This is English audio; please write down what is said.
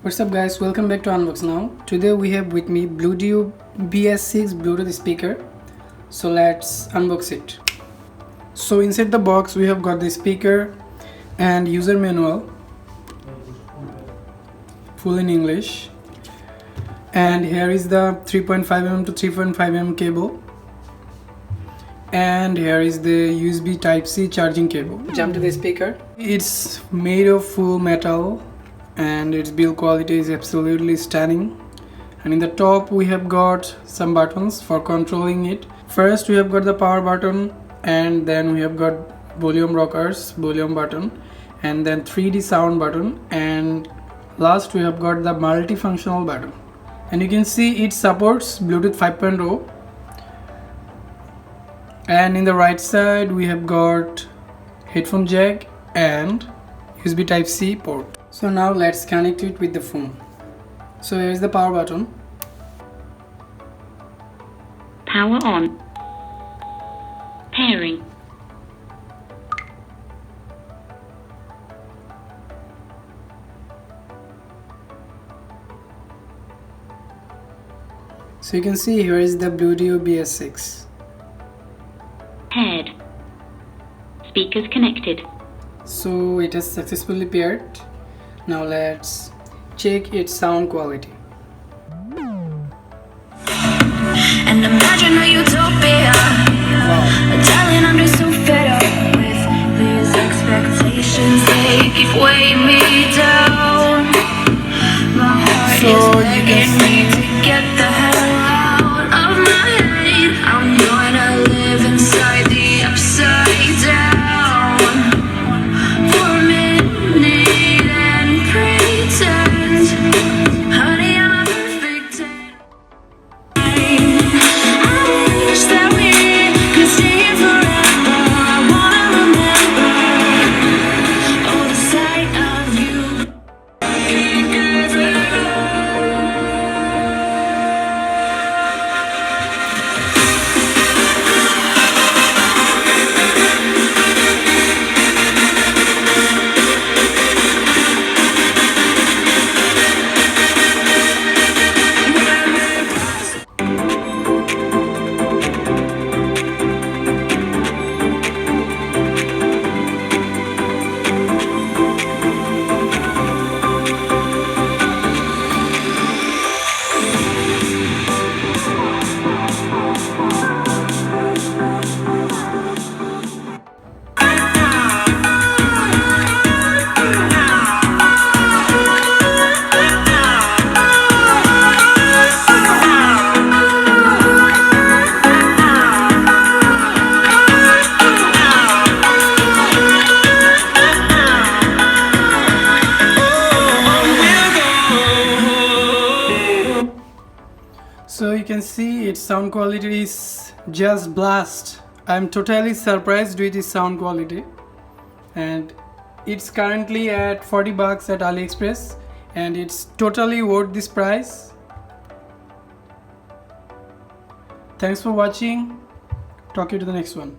What's up guys, welcome back to Unbox now. Today we have with me Bluedio BS-6 Bluetooth speaker. So let's unbox it. So inside the box we have got the speaker and user manual, full in English. And here is the 3.5mm to 3.5mm cable. And here is the USB Type-C charging cable. Jump to the speaker. It's made of full metal and its build quality is absolutely stunning. And in the top we have got some buttons for controlling it. First we have got the power button, and then we have got volume rockers, volume button, and then 3D sound button, and last we have got the multifunctional button. And you can see it supports Bluetooth 5.0. And in the right side we have got headphone jack and USB Type-C port. So now let's connect it with the phone. So here is the power button. Power on. Pairing. So you can see here is the Bluedio BS-6. Paired. Speakers connected. So it has successfully paired. Now let's check its sound quality. And imagine a utopia. Wow. Darling, I'm just so fed up with these expectations. They keep weighing me down. My heart So is you can begging me to get the hell out of my head. I'm gonna live inside the upside down for a minute and pretend, honey, I'm a perfect 10. I wish that we could stay here forever. I wanna remember all the sight of you. Can't give it up. So you can see its sound quality is just blast. I'm totally surprised with its sound quality, and it's currently at 40 bucks at AliExpress, and it's totally worth this price. Thanks for watching. Talk to you to the next one.